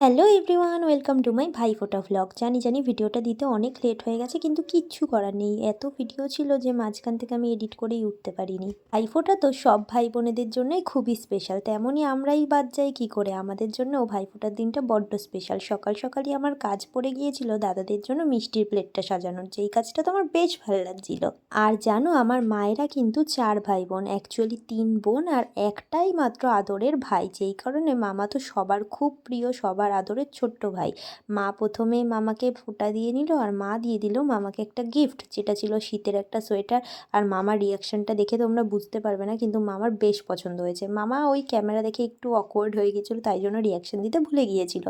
Hello everyone, welcome to my Bhaiphonta vlog. জানি ভিডিওটা দিতে অনেক লেট হয়ে গেছে, কিন্তু কিচ্ছু করার নেই। এত ভিডিও ছিল যে মাঝখান থেকে আমি এডিট করেই উঠতে পারিনি। ভাইফোঁটা তো সব ভাই বোনেদের জন্যই খুবই স্পেশাল, তেমনই আমরাই বাদ যাই কী করে। আমাদের জন্যও ভাইফোঁটার দিনটা বড্ড স্পেশাল। সকাল সকালই আমার কাজ পড়ে গিয়েছিল দাদাদের জন্য মিষ্টির প্লেটটা সাজানোর, যেই কাজটা তো আমার বেশ ভালো লাগছিল। আর জানো, আমার মায়েরা কিন্তু 4 ভাই বোন, অ্যাকচুয়ালি 3 বোন আর একটাই মাত্র আদরের ভাই, যেই কারণে মামা তো সবার খুব প্রিয়, সবার আদরের ছোট্ট ভাই। মা প্রথমে মামাকে ফোঁটা দিয়ে নিল, আর মা দিয়ে দিল মামাকে একটা গিফট, যেটা ছিল শীতের একটা সোয়েটার। আর মামার রিয়াকশনটা দেখে তোমরা বুঝতে পারবে না, কিন্তু মামার বেশ পছন্দ হয়েছে। মামা ওই ক্যামেরা দেখে একটু অকওয়ার্ড হয়ে গিয়েছিলো, তাই জন্য রিয়াকশন দিতে ভুলে গিয়েছিল।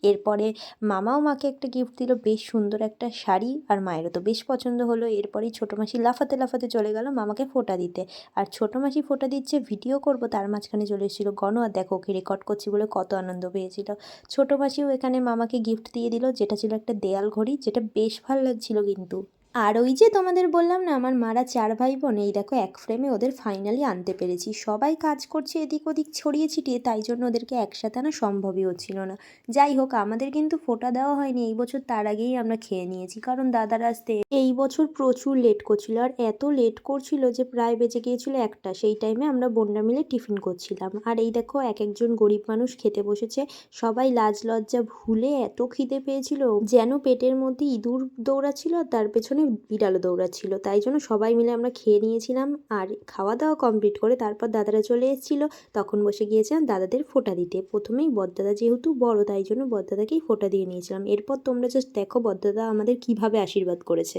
এরপরে মামাও মাকে একটা গিফট দিল, বেশ সুন্দর একটা শাড়ি, আর মায়েরও তো বেশ পছন্দ হলো। এরপরেই ছোটো মাসি লাফাতে লাফাতে চলে গেল মামাকে ফোঁটা দিতে। আর ছোটো মাসি ফোঁটা দিচ্ছে, ভিডিও করব, তার মাঝখানে চলে এসেছিলো গণ। আর দেখো ওকে রেকর্ড করছি বলে কত আনন্দ পেয়েছিল। ছোটো মাসিও এখানে মামাকে গিফট দিয়ে দিল, যেটা ছিল একটা দেয়াল ঘড়ি, যেটা বেশ ভালো লাগছিল কিন্তু। আর ওই যে তোমাদের বললাম না, আমার মারা 4 ভাই বোন, এই দেখো এক ফ্রেমে ওদের ফাইনালি আনতে পেরেছি। সবাই কাজ করছে এদিক ওদিক ছড়িয়ে ছিটিয়ে, তাই জন্য ওদেরকে একসাথে আনা সম্ভবই হচ্ছিল না। যাই হোক, আমাদের কিন্তু ফোঁটা দেওয়া হয়নি এই বছর, তার আগেই আমরা খেয়ে নিয়েছি, কারণ দাদার আসতে এই বছর প্রচুর লেট করছিল। আর এত লেট করছিল যে প্রায় বেজে গিয়েছিল 1টা। সেই টাইমে আমরা বোনরা মিলে টিফিন করছিলাম। আর এই দেখো এক একজন গরিব মানুষ খেতে বসেছে। সবাই লাজ লজ্জা ভুলে এত খিদে পেয়েছিল, যেন পেটের মধ্যে ইঁদুর দৌড়াচ্ছিল আর তার পেছনে বিড়ালও দৌড়াচ্ছিল। তাই জন্য সবাই মিলে আমরা খেয়ে নিয়েছিলাম। আর খাওয়া দাওয়া কমপ্লিট করে তারপর দাদারা চলে এসেছিলো, তখন বসে গিয়েছিলাম দাদাদের ফোঁটা দিতে। প্রথমেই বড়দাদা যেহেতু বড়, তাই জন্য বড়দাদাকেই ফোঁটা দিয়ে নিয়েছিলাম। এরপর তোমরা জাস্ট দেখো বড়দাদা আমাদের কিভাবে আশীর্বাদ করেছে।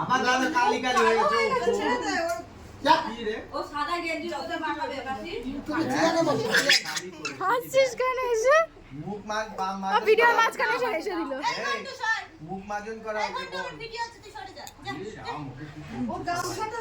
আবার দাদা কালি কালি হয়ে গেছে ও সাদা গেঞ্জি ওতে বানাবে বাসি হাসছিস কেন এসে মুখ মাগ বাম মাগ ভিডিও মাঝখানে এসে দিল মুখ মাজন করা হবে ভিডিও আছে তুই সরে যা ও গামছাটা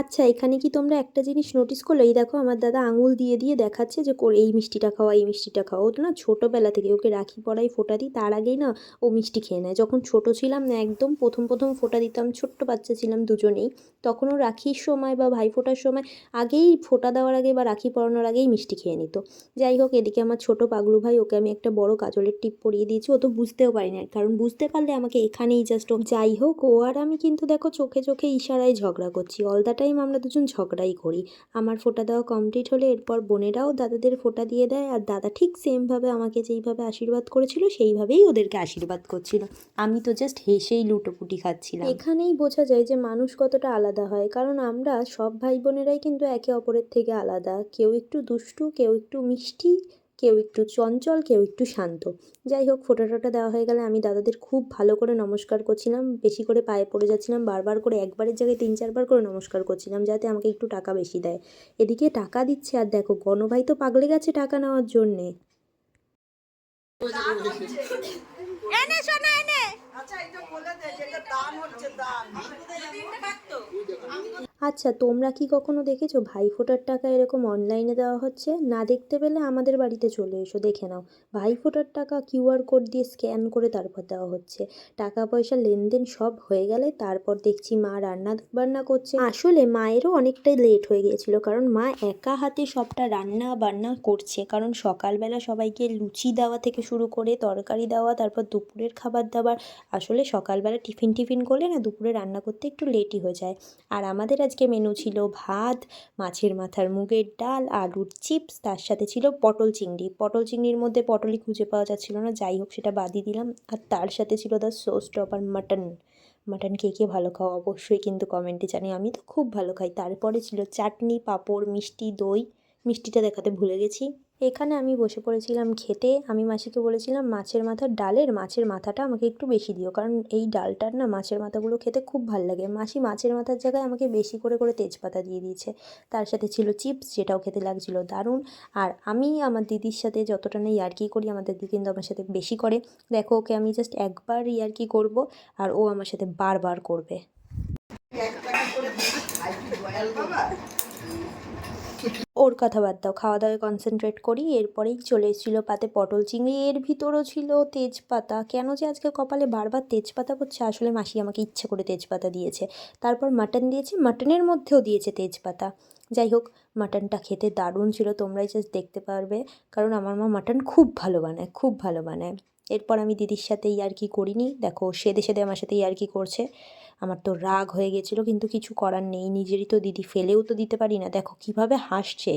আচ্ছা, এখানে কি তোমরা একটা জিনিস নোটিস করলে? এই দেখো আমার দাদা আঙুল দিয়ে দিয়ে দেখাচ্ছে যে এই মিষ্টিটা খাওয়া, এই মিষ্টিটা খাওয়া। ও না ছোটোবেলা থেকে ওকে রাখি পরাই ফোঁটা দিই, তার আগেই না ও মিষ্টি খেয়ে নেয়। যখন ছোট ছিলাম না, একদম প্রথম ফোঁটা দিতাম, ছোট্ট বাচ্চা ছিলাম দুজনেই, তখনও রাখির সময় বা ভাই ফোঁটার সময় আগেই ফোঁটা দেওয়ার আগে বা রাখি পরানোর আগেই মিষ্টি খেয়ে নিত। যাই হোক, এদিকে আমার ছোটো পাগলু ভাই, ওকে আমি একটা বড় কাজলের টিপ পরিয়ে দিয়েছি। ও তো বুঝতেও পারি না, কারণ বুঝতে পারলে আমাকে এখানেই জাস্ট। যাই হোক, ও আর আমি কিন্তু দেখো চোখে চোখে ইশারায় ঝগড়া করছি। অল দ্য টাইম আমরা দুজন ঝগড়াই করি। আমার ফোঁটা দেওয়া কমপ্লিট হলে এরপর বোনেরাও দাদাদের ফোঁটা দিয়ে দেয়, আর দাদা ঠিক সেমভাবে আমাকে যেইভাবে আশীর্বাদ করেছিল সেইভাবেই ওদেরকে আশীর্বাদ করছিল। আমি তো জাস্ট হেসেই লুটোপুটি খাচ্ছিলাম। এখানেই বোঝা যায় যে মানুষ কতটা আলাদা হয়, কারণ আমরা সব ভাই বোনেরাই কিন্তু একে অপরের থেকে আলাদা। কেউ একটু দুষ্টু, কেউ একটু মিষ্টি, কেউ একটু চঞ্চল, কেউ একটু শান্ত। যাই হোক, ফোঁটা টোটা দেওয়া হয়ে গেলে আমি দাদাদের খুব ভালো করে নমস্কার করছিলাম, বেশি করে পায়ে পড়ে যাচ্ছিলাম, বারবার করে, একবারের জায়গায় 3-4 বার করে নমস্কার করছিলাম, যাতে আমাকে একটু টাকা বেশি দেয়। এদিকে টাকা দিচ্ছে, আর দেখো গণভাই তো পাগলে গেছে টাকা নেওয়ার জন্যে। এনে শোনা এনে। আচ্ছা, এটা বলে দে যেটা দান হচ্ছে দান। আচ্ছা, তোমরা কি কখনো দেখেছো ভাইফোঁটার টাকা এরকম অনলাইনে দেওয়া হচ্ছে? না দেখতে পেলে আমাদের বাড়িতে চলে এসো, দেখে নাও। ভাইফোঁটার টাকা কিউআর কোড দিয়ে স্ক্যান করে তারপর দেওয়া হচ্ছে। টাকা পয়সা লেনদেন সব হয়ে গেলে তারপর দেখছি মা রান্না বান্না করছে। আসলে মায়েরও অনেকটাই লেট হয়ে গিয়েছিল, কারণ মা একা হাতে সবটা রান্না বান্না করছে। কারণ সকালবেলা সবাইকে লুচি দেওয়া থেকে শুরু করে তরকারি দেওয়া, তারপর দুপুরের খাবার দাবার। আসলে সকালবেলা টিফিন করলে না দুপুরে রান্না করতে একটু লেটই হয়ে যায়। আর আমাদের আজকে মেনু ছিল ভাত, মাছের মাথার মুগের ডাল, আলুর চিপস, তার সাথে ছিল পটল চিংড়ি। পটল চিংড়ির মধ্যে পটলই খুঁজে পাওয়া যাচ্ছিল না, যাই হোক সেটা বাদই দিলাম। আর তার সাথে ছিল the sauce topper mutton. Mutton কে কে ভালো খাও অবশ্যই কিন্তু কমেন্টে জানি, আমি তো খুব ভালো খাই। তারপরে ছিল চাটনি, পাঁপড়, মিষ্টি, দই। মিষ্টিটা দেখাতে ভুলে গেছি। এখানে আমি বসে পড়েছিলাম খেতে। আমি মাসিকে বলেছিলাম মাছের মাথার ডালের মাছের মাথাটা আমাকে একটু বেশি দিও, কারণ এই ডালটার না মাছের মাথাগুলো খেতে খুব ভাল লাগে। মাসি মাছের মাথার জায়গায় আমাকে বেশি করে করে তেজপাতা দিয়ে দিয়েছে। তার সাথে ছিল চিপস, যেটাও খেতে লাগছিল দারুণ। আর আমি আমার দিদির সাথে যতটা না ইয়ার্কি করি, আমার দিদি কিন্তু আমার সাথে বেশি করে। দেখো, ওকে আমি জাস্ট একবার ইয়ার্কি করব আর ও আমার সাথে বারবার করবে। ওর কথা বাদ দাও, খাওয়া দাওয়ায় কনসেন্ট্রেট করি। এরপরেই চলে এসেছিলো পাতে পটল চিংড়ি, এর ভিতরও ছিল তেজপাতা। কেন যে আজকে কপালে বারবার তেজপাতা পড়ছে, আসলে মাসি আমাকে ইচ্ছে করে তেজপাতা দিয়েছে। তারপর মাটন দিয়েছে, মাটনের মধ্যেও দিয়েছে তেজপাতা। যাই হোক, মাটনটা খেতে দারুণ ছিল, তোমরাই জাস্ট দেখতে পারবে, কারণ আমার মা মাটন খুব ভালো বানায়, খুব ভালো বানায়। এরপর আমি দিদির সাথে ইয়ার্কি করিনি, দেখো সেদে সেদে আমার সাথে ইয়ার্কি করছে। আমার তো রাগ হয়ে গেছিলো, কিন্তু কিছু করার নেই, নিজেরই তো দিদি, ফেলেও তো দিতে পারি না। দেখো কীভাবে হাসছে।